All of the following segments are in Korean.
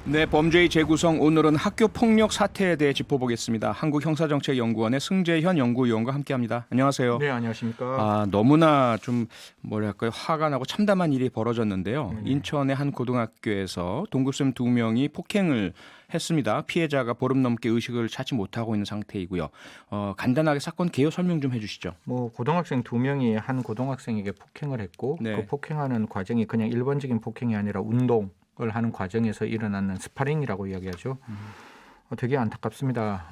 네, 범죄의 재구성 오늘은 학교 폭력 사태에 대해 짚어보겠습니다. 한국형사정책연구원의 승재현 연구위원과 함께합니다. 안녕하세요. 네, 안녕하십니까. 너무나 좀 뭐랄까요, 화가 나고 참담한 일이 벌어졌는데요. 네네. 인천의 한 고등학교에서 동급생 2명이 폭행을 했습니다. 피해자가 보름 넘게 의식을 찾지 못하고 있는 상태이고요. 간단하게 사건 개요 설명 좀 해주시죠. 고등학생 2명이 한 고등학생에게 폭행을 했고 네. 그 폭행하는 과정이 그냥 일반적인 폭행이 아니라 운동을 하는 과정에서 일어나는 스파링이라고 이야기하죠. 되게 안타깝습니다.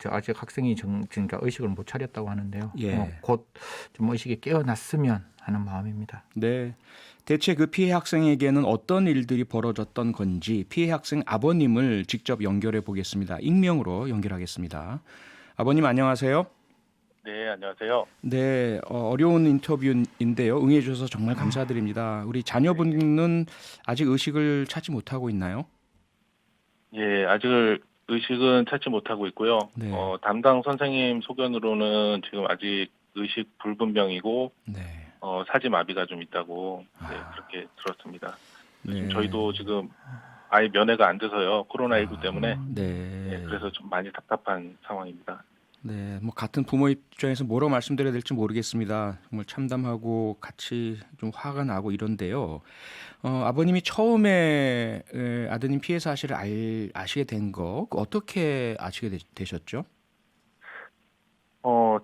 아직 학생이 그러니까 의식을 못 차렸다고 하는데요. 예. 곧 좀 의식이 깨어났으면 하는 마음입니다. 네. 대체 그 피해 학생에게는 어떤 일들이 벌어졌던 건지 피해 학생 아버님을 직접 연결해 보겠습니다. 익명으로 연결하겠습니다. 아버님 안녕하세요. 네, 안녕하세요. 네, 어려운 인터뷰인데요. 응해 주셔서 정말 감사드립니다. 우리 자녀분은 아직 의식을 찾지 못하고 있나요? 예, 아직 의식은 찾지 못하고 있고요. 네. 담당 선생님 소견으로는 지금 아직 의식 불분명이고 네. 사지마비가 좀 있다고 아. 그렇게 들었습니다. 네. 저희도 지금 아예 면회가 안 돼서요. 코로나19 때문에 네. 그래서 좀 많이 답답한 상황입니다. 네, 뭐 같은 부모 입장에서 뭐라고 말씀드려야 될지 모르겠습니다. 정말 참담하고 같이 좀 화가 나고 이런데요. 아버님이 처음에 아드님 피해 사실을 아시게 된 거 어떻게 아시게 되셨죠?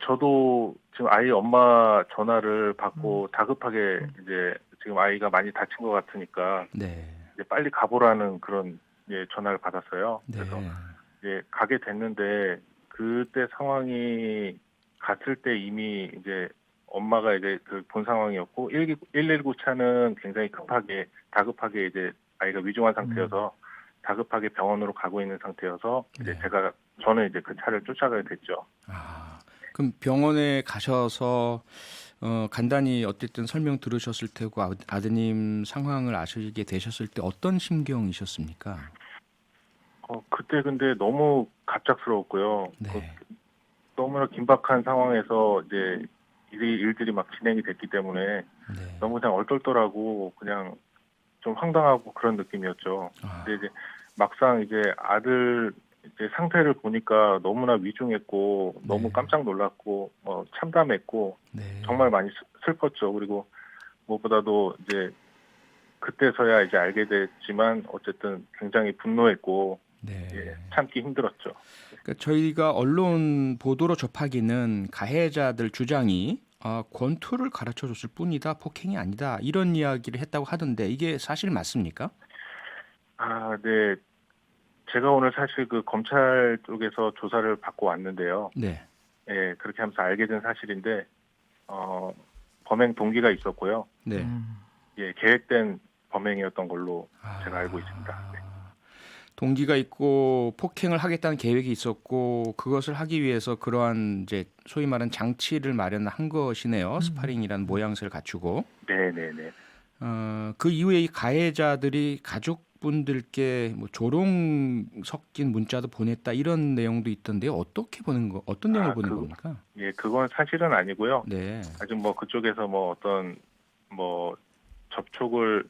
저도 지금 아이 엄마 전화를 받고 다급하게 이제 지금 아이가 많이 다친 것 같으니까 네, 이제 빨리 가보라는 그런 전화를 받았어요. 네, 그래서 이제 가게 됐는데 그때 상황이 갔을 때 이미 이제 엄마가 이제 그 본 상황이었고 119 차는 굉장히 다급하게 이제 아이가 위중한 상태여서 다급하게 병원으로 가고 있는 상태여서 이제 네. 저는 이제 그 차를 쫓아가게 됐죠. 그럼 병원에 가셔서 간단히 어쨌든 설명 들으셨을 테고 아드님 상황을 아시게 되셨을 때 어떤 심경이셨습니까? 그때 근데 너무 갑작스러웠고요. 네, 너무나 긴박한 상황에서 이제 일들이 막 진행이 됐기 때문에 네. 너무 그냥 얼떨떨하고 그냥 좀 황당하고 그런 느낌이었죠. 근데 이제 막상 이제 아들 이제 상태를 보니까 너무나 위중했고 너무 네. 깜짝 놀랐고 참담했고 네. 정말 많이 슬펐죠. 그리고 무엇보다도 이제 그때서야 이제 알게 됐지만 어쨌든 굉장히 분노했고 네. 참기 힘들었죠. 그러니까 저희가 언론 보도로 접하기는 가해자들 주장이 권투를 가르쳐 줬을 뿐이다, 폭행이 아니다 이런 이야기를 했다고 하던데 이게 사실 맞습니까? 네. 제가 오늘 사실 그 검찰 쪽에서 조사를 받고 왔는데요. 네. 예, 그렇게 하면서 알게 된 사실인데, 범행 동기가 있었고요. 네. 예, 계획된 범행이었던 걸로 제가 알고 있습니다. 네. 동기가 있고 폭행을 하겠다는 계획이 있었고 그것을 하기 위해서 그러한 이제 소위 말하는 장치를 마련한 것이네요. 스파링이라는 모양새를 갖추고. 네네네. 그 이후에 이 가해자들이 가족분들께 뭐 조롱 섞인 문자도 보냈다 이런 내용도 있던데요. 어떤 내용을 보낸 겁니까? 예, 그건 사실은 아니고요. 네. 아직 뭐 그쪽에서 뭐 어떤 뭐 접촉을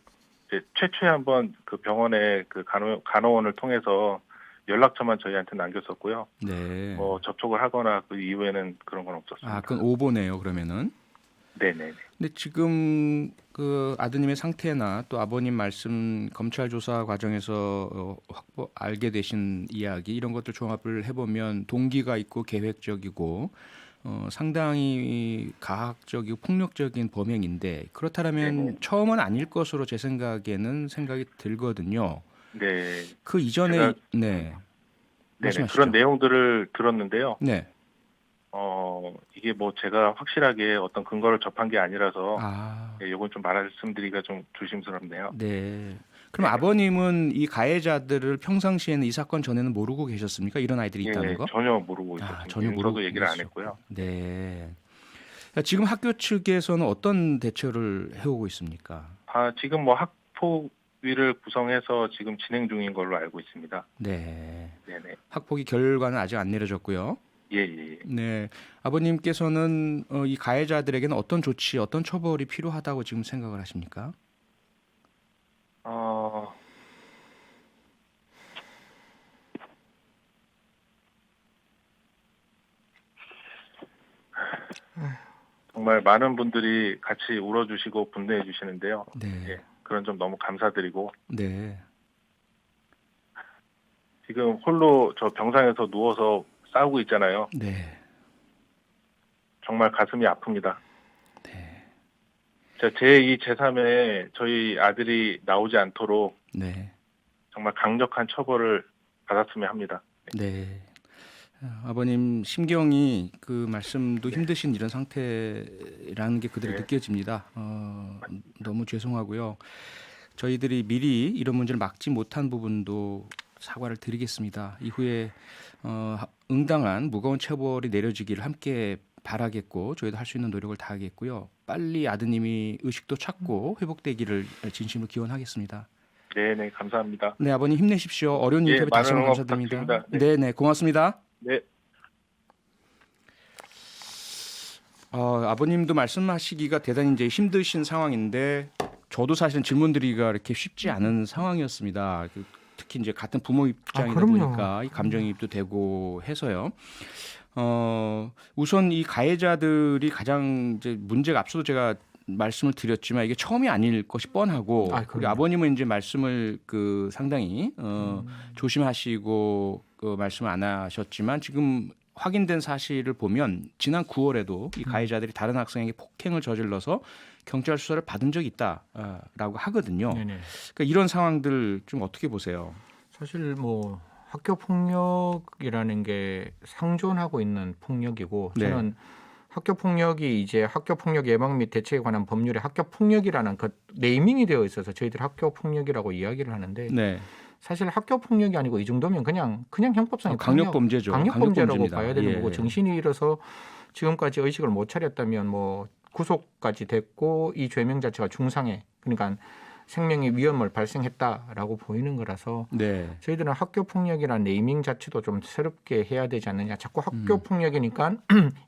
이제 최초에 한번 그 병원의 그 간호원을 통해서 연락처만 저희한테 남겼었고요. 네. 뭐 접촉을 하거나 그 이후에는 그런 건 없었습니다. 그건 오보네요, 그러면은. 네네네. 근데 지금 그 아드님의 상태나 또 아버님 말씀 검찰 조사 과정에서 알게 되신 이야기 이런 것들 종합을 해보면 동기가 있고 계획적이고 상당히 가학적이고 폭력적인 범행인데 그렇다면 네네. 처음은 아닐 것으로 제 생각이 들거든요. 네. 그 이전에 제가- 네. 네네. 말씀하시죠. 그런 내용들을 들었는데요. 네. 이게 뭐 제가 확실하게 어떤 근거를 접한 게 아니라서 아. 이건 좀 말씀드리기가 좀 조심스럽네요. 네. 그럼 네. 아버님은 이 가해자들을 평상시에는 이 사건 전에는 모르고 계셨습니까? 이런 아이들이 있다는 거? 전혀 모르고 있었습니다. 전혀 모르고 저도 얘기를 안 계셨고. 했고요. 네. 지금 학교 측에서는 어떤 대처를 해오고 있습니까? 지금 뭐 학폭위를 구성해서 지금 진행 중인 걸로 알고 있습니다. 네. 네네. 학폭위 결과는 아직 안 내려졌고요. 예. 네. 아버님께서는 이 가해자들에게는 어떤 조치, 어떤 처벌이 필요하다고 지금 생각을 하십니까? 정말 많은 분들이 같이 울어주시고 분노해 주시는데요. 네. 예, 그런 점 너무 감사드리고 네. 지금 홀로 저 병상에서 누워서 싸우고 있잖아요. 네. 정말 가슴이 아픕니다. 네. 제2, 제3에 저희 아들이 나오지 않도록 네. 정말 강력한 처벌을 받았으면 합니다. 네. 아버님 심경이 그 말씀도 힘드신 이런 상태라는 게 그대로 네. 느껴집니다. 너무 죄송하고요. 저희들이 미리 이런 문제를 막지 못한 부분도 사과를 드리겠습니다. 이후에 응당한 무거운 처벌이 내려지기를 함께 바라겠고 저희도 할 수 있는 노력을 다하겠고요. 빨리 아드님이 의식도 찾고 회복되기를 진심으로 기원하겠습니다. 네, 감사합니다. 네, 아버님 힘내십시오. 어려운 예, 인터뷰 다시 많은 한번 응원 감사드립니다. 부탁드립니다. 네, 고맙습니다. 네. 아버님도 말씀하시기가 대단히 이제 힘드신 상황인데 저도 사실은 질문드리기가 이렇게 쉽지 않은 상황이었습니다. 특히 이제 같은 부모 입장이다 그럼요. 보니까 이 감정이입도 되고 해서요. 우선 이 가해자들이 가장 이제 문제가 앞서도 제가 말씀을 드렸지만 이게 처음이 아닐 것이 뻔하고 우리 그럼요. 아버님은 이제 말씀을 상당히 조심하시고 말씀을 안 하셨지만 지금 확인된 사실을 보면 지난 9월에도 이 가해자들이 다른 학생에게 폭행을 저질러서 경찰 수사를 받은 적이 있다라고 하거든요. 네네. 그러니까 이런 상황들 좀 어떻게 보세요? 사실 뭐 학교 폭력이라는 게 상존하고 있는 폭력이고 네. 저는 학교 폭력이 이제 학교 폭력 예방 및 대책에 관한 법률에 학교 폭력이라는 그 네이밍이 되어 있어서 저희들이 학교 폭력이라고 이야기를 하는데 네. 사실 학교 폭력이 아니고 이 정도면 그냥 형법상의 강력 범죄죠. 강력 범죄라고 범죄입니다. 봐야 되는 예. 거고 정신이 잃어서 지금까지 의식을 못 차렸다면 뭐 구속까지 됐고 이 죄명 자체가 중상해 그러니까 생명의 위험을 발생했다라고 보이는 거라서 네. 저희들은 학교 폭력이라는 네이밍 자체도 좀 새롭게 해야 되지 않느냐. 자꾸 학교 폭력이니까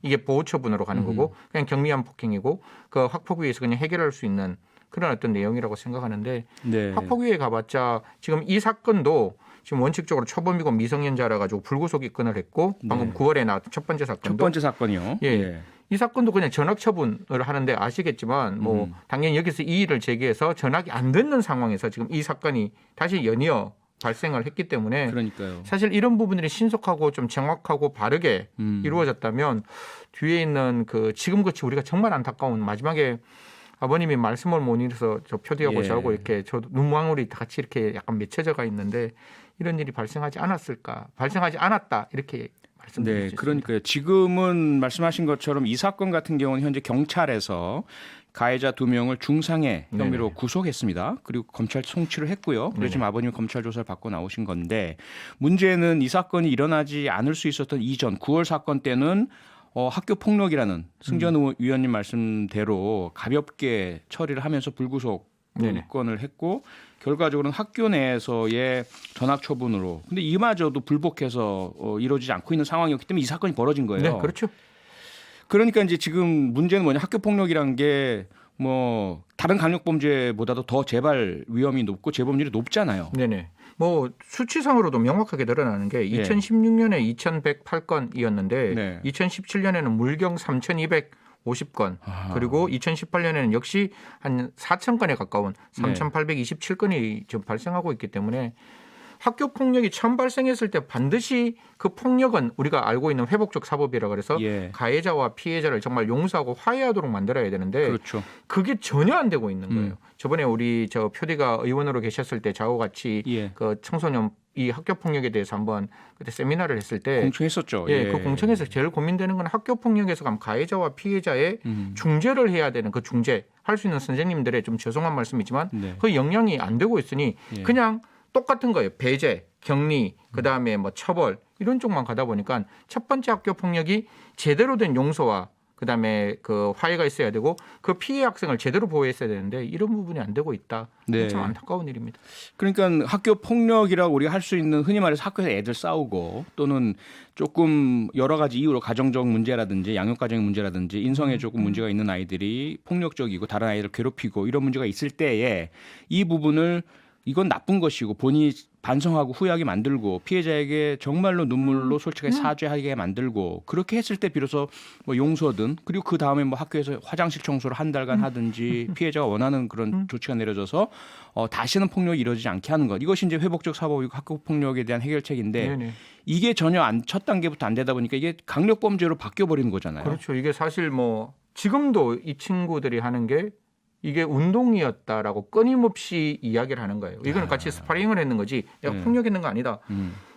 이게 보호 처분으로 가는 거고 그냥 경미한 폭행이고 그 학폭위에서 그냥 해결할 수 있는 그런 어떤 내용이라고 생각하는데 네. 학폭위에 가봤자 지금 이 사건도 지금 원칙적으로 초범이고 미성년자라 가지고 불구속 입건을 했고 방금 네. 9월에 나왔던 첫 번째 사건도 첫 번째 사건이요. 예. 이 사건도 그냥 전학 처분을 하는데 아시겠지만 뭐 당연히 여기서 이의를 제기해서 전학이 안 됐는 상황에서 지금 이 사건이 다시 연이어 발생을 했기 때문에 그러니까요. 사실 이런 부분들이 신속하고 좀 정확하고 바르게 이루어졌다면 뒤에 있는 그 지금같이 우리가 정말 안타까운 마지막에 아버님이 말씀을 못 잃어서 저 표디하고 예. 저하고 이렇게 저도 눈망울이 같이 이렇게 약간 맺혀져가 있는데 이런 일이 발생하지 않았을까? 발생하지 않았다 이렇게 말씀드릴 수 네, 있습니다. 그러니까요. 지금은 말씀하신 것처럼 이 사건 같은 경우는 현재 경찰에서 가해자 2명을 중상해 혐의로 네네. 구속했습니다. 그리고 검찰 송치를 했고요. 그래서 네네. 지금 아버님 검찰 조사를 받고 나오신 건데 문제는 이 사건이 일어나지 않을 수 있었던 이전 9월 사건 때는 학교 폭력이라는 승전 위원님 말씀대로 가볍게 처리를 하면서 불구속 네네. 입건을 했고 결과적으로는 학교 내에서의 전학 처분으로 근데 이마저도 불복해서 이루어지지 않고 있는 상황이었기 때문에 이 사건이 벌어진 거예요. 네, 그렇죠. 그러니까 이제 지금 문제는 뭐냐 학교 폭력이란 게 뭐 다른 강력 범죄보다도 더 재발 위험이 높고 재범률이 높잖아요. 네네. 뭐 수치상으로도 명확하게 드러나는 게 예. 2016년에 2,108건이었는데 네. 2017년에는 물경 3,250건 그리고 2018년에는 역시 한 4,000건에 가까운 3,827건이 지금 발생하고 있기 때문에 학교 폭력이 처음 발생했을 때 반드시 그 폭력은 우리가 알고 있는 회복적 사법이라 그래서 예. 가해자와 피해자를 정말 용서하고 화해하도록 만들어야 되는데 그렇죠. 그게 전혀 안 되고 있는 거예요. 저번에 우리 저 표디가 의원으로 계셨을 때 저하고 같이 예. 그 청소년 이 학교 폭력에 대해서 한번 그때 세미나를 했을 때 공청했었죠. 예, 그 공청에서 제일 고민되는 건 학교 폭력에서 가면 가해자와 피해자의 중재를 해야 되는 그 중재 할 수 있는 선생님들의 좀 죄송한 말씀이지만 네. 그 역량이 안 되고 있으니 예. 그냥 똑같은 거예요. 배제, 격리, 그다음에 뭐 처벌 이런 쪽만 가다 보니까 첫 번째 학교 폭력이 제대로 된 용서와 그다음에 그 화해가 있어야 되고 그 피해 학생을 제대로 보호했어야 되는데 이런 부분이 안 되고 있다. 네. 참 안타까운 일입니다. 그러니까 학교 폭력이라고 우리가 할 수 있는 흔히 말해서 학교에서 애들 싸우고 또는 조금 여러 가지 이유로 가정적 문제라든지 양육가정의 문제라든지 인성에 조금 문제가 있는 아이들이 폭력적이고 다른 아이들을 괴롭히고 이런 문제가 있을 때에 이 부분을 이건 나쁜 것이고 본인이 반성하고 후회하게 만들고 피해자에게 정말로 눈물로 솔직하게 사죄하게 만들고 그렇게 했을 때 비로소 뭐 용서든 그리고 그 다음에 뭐 학교에서 화장실 청소를 한 달간 하든지 피해자가 원하는 그런 조치가 내려져서 다시는 폭력이 이루어지지 않게 하는 것 이것이 이제 회복적 사법이고 학교 폭력에 대한 해결책인데 네네. 이게 전혀 첫 단계부터 안 되다 보니까 이게 강력범죄로 바뀌어 버리는 거잖아요. 그렇죠. 이게 사실 뭐 지금도 이 친구들이 하는 게 이게 운동이었다라고 끊임없이 이야기를 하는 거예요. 이거는 같이 스파링을 했는 거지 내가 네. 폭력했는 거 아니다.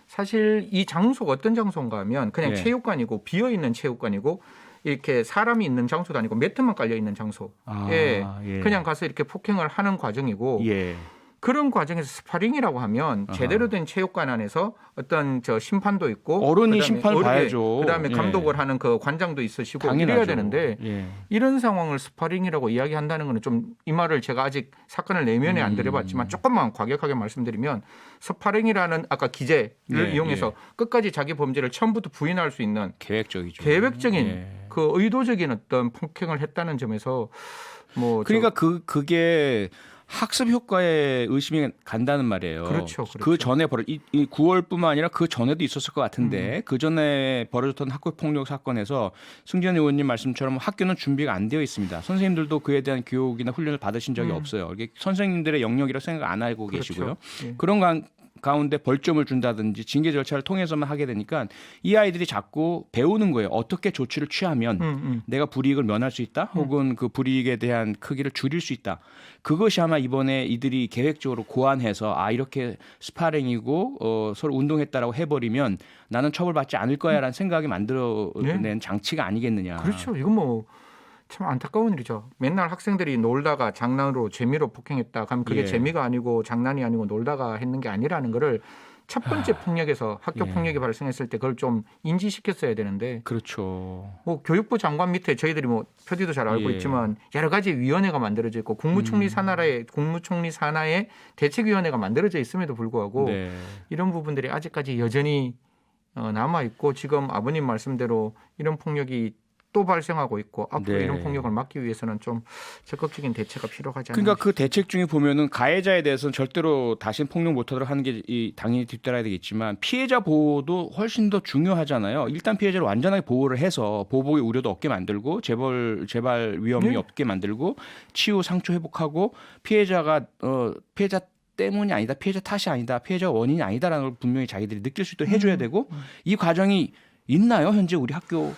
사실 이 장소가 어떤 장소인가 하면 그냥 네. 체육관이고 비어있는 체육관이고 이렇게 사람이 있는 장소도 아니고 매트만 깔려 있는 장소에 예. 그냥 가서 이렇게 폭행을 하는 과정이고 예. 그런 과정에서 스파링이라고 하면 제대로 된 체육관 안에서 어떤 저 심판도 있고 어른이 그다음에 심판을 봐야죠. 그다음에 예. 감독을 하는 그 관장도 있으시고 당연하죠. 이래야 되는데 예. 이런 상황을 스파링이라고 이야기한다는 거는 좀 이 말을 제가 아직 사건을 내면에 안 들여봤지만 조금만 과격하게 말씀드리면 스파링이라는 아까 기재를 네, 이용해서 끝까지 자기 범죄를 처음부터 부인할 수 있는 계획적이죠. 계획적인 예. 그 의도적인 어떤 폭행을 했다는 점에서 뭐 그러니까 그게 학습 효과에 의심이 간다는 말이에요. 그렇죠. 그 전에 이 9월뿐만 아니라 그 전에도 있었을 것 같은데 그 전에 벌어졌던 학교 폭력 사건에서 승진 의원님 말씀처럼 학교는 준비가 안 되어 있습니다. 선생님들도 그에 대한 교육이나 훈련을 받으신 적이 없어요. 이게 선생님들의 영역이라고 생각 안 하고 그렇죠. 계시고요. 예. 그런 가운데 벌점을 준다든지 징계 절차를 통해서만 하게 되니까 이 아이들이 자꾸 배우는 거예요. 어떻게 조치를 취하면 내가 불이익을 면할 수 있다 혹은 그 불이익에 대한 크기를 줄일 수 있다. 그것이 아마 이번에 이들이 계획적으로 고안해서 이렇게 스파링이고 서로 운동했다라고 해버리면 나는 처벌받지 않을 거야라는 생각이 만들어낸 장치가 아니겠느냐. 그렇죠. 이건 뭐 참 안타까운 일이죠. 맨날 학생들이 놀다가 장난으로 재미로 폭행했다. 그럼 그게 예. 재미가 아니고 장난이 아니고 놀다가 했는 게 아니라는 거를 첫 번째 폭력에서 학교 예. 폭력이 발생했을 때 그걸 좀 인지시켰어야 되는데 그렇죠. 뭐 교육부 장관 밑에 저희들이 뭐 표디도 잘 알고 예. 있지만 여러 가지 위원회가 만들어져 있고 국무총리 산하에 대책위원회가 만들어져 있음에도 불구하고 네. 이런 부분들이 아직까지 여전히 남아 있고 지금 아버님 말씀대로 이런 폭력이 또 발생하고 있고 앞으로 네. 이런 폭력을 막기 위해서는 좀 적극적인 대책가 필요하지 않나. 그러니까 그 대책 중에 보면은 가해자에 대해서는 절대로 다시는 폭력 못하도록 하는 게 당연히 뒤따라야 되겠지만 피해자 보호도 훨씬 더 중요하잖아요. 일단 피해자를 완전하게 보호를 해서 보복의 우려도 없게 만들고 재발 위험이 네. 없게 만들고 치유 상처 회복하고 피해자 때문이 아니다, 피해자 탓이 아니다, 피해자가 원인이 아니다라는 걸 분명히 자기들이 느낄 수 있도록 해줘야 되고 이 과정이 있나요? 현재 우리 학교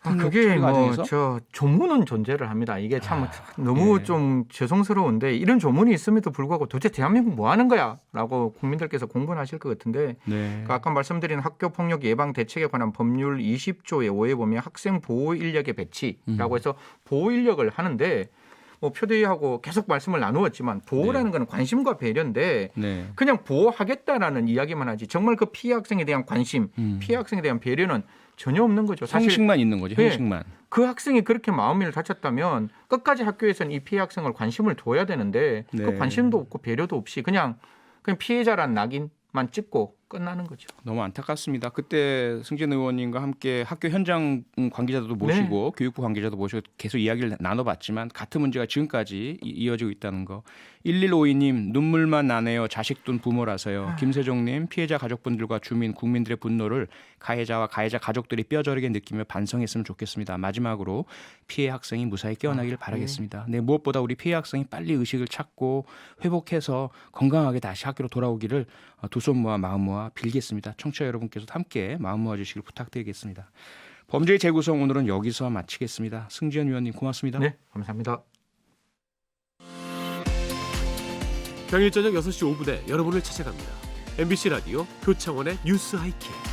그게 처리 뭐 과정에서? 저 조문은 존재를 합니다. 이게 참 너무 예. 좀 죄송스러운데 이런 조문이 있음에도 불구하고 도대체 대한민국 뭐 하는 거야라고 국민들께서 공분하실 것 같은데 네. 아까 말씀드린 학교 폭력 예방 대책에 관한 법률 20조의 5에 보면 학생 보호 인력의 배치라고 해서 보호 인력을 하는데 뭐 표대위하고 계속 말씀을 나누었지만 보호라는 건 관심과 배려인데 네. 그냥 보호하겠다라는 이야기만 하지 정말 그 피해 학생에 대한 관심, 피해 학생에 대한 배려는 전혀 없는 거죠. 사실 형식만 있는 거죠. 네. 형식만. 그 학생이 그렇게 마음을 다쳤다면 끝까지 학교에서는 이 피해 학생을 관심을 둬야 되는데 네. 그 관심도 없고 배려도 없이 그냥 피해자란 낙인만 찍고 끝나는 거죠. 너무 안타깝습니다. 그때 승진 의원님과 함께 학교 현장 관계자들도 모시고 교육부 관계자도 모시고 계속 이야기를 나눠봤지만 같은 문제가 지금까지 이어지고 있다는 거. 1152님 눈물만 나네요. 자식 둔 부모라서요. 김세종님 피해자 가족분들과 주민 국민들의 분노를 가해자와 가해자 가족들이 뼈저리게 느끼며 반성했으면 좋겠습니다. 마지막으로 피해 학생이 무사히 깨어나기를 바라겠습니다. 네, 무엇보다 우리 피해 학생이 빨리 의식을 찾고 회복해서 건강하게 다시 학교로 돌아오기를 두 손 모아 마음 모아 빌겠습니다. 청취자 여러분께서도 함께 마음 모아 주시길 부탁드리겠습니다. 범죄의 재구성 오늘은 여기서 마치겠습니다. 승지현 위원님 고맙습니다. 네, 감사합니다. 평일 저녁 6시 5분에 여러분을 찾아갑니다. MBC 라디오 표창원의 뉴스 하이킥.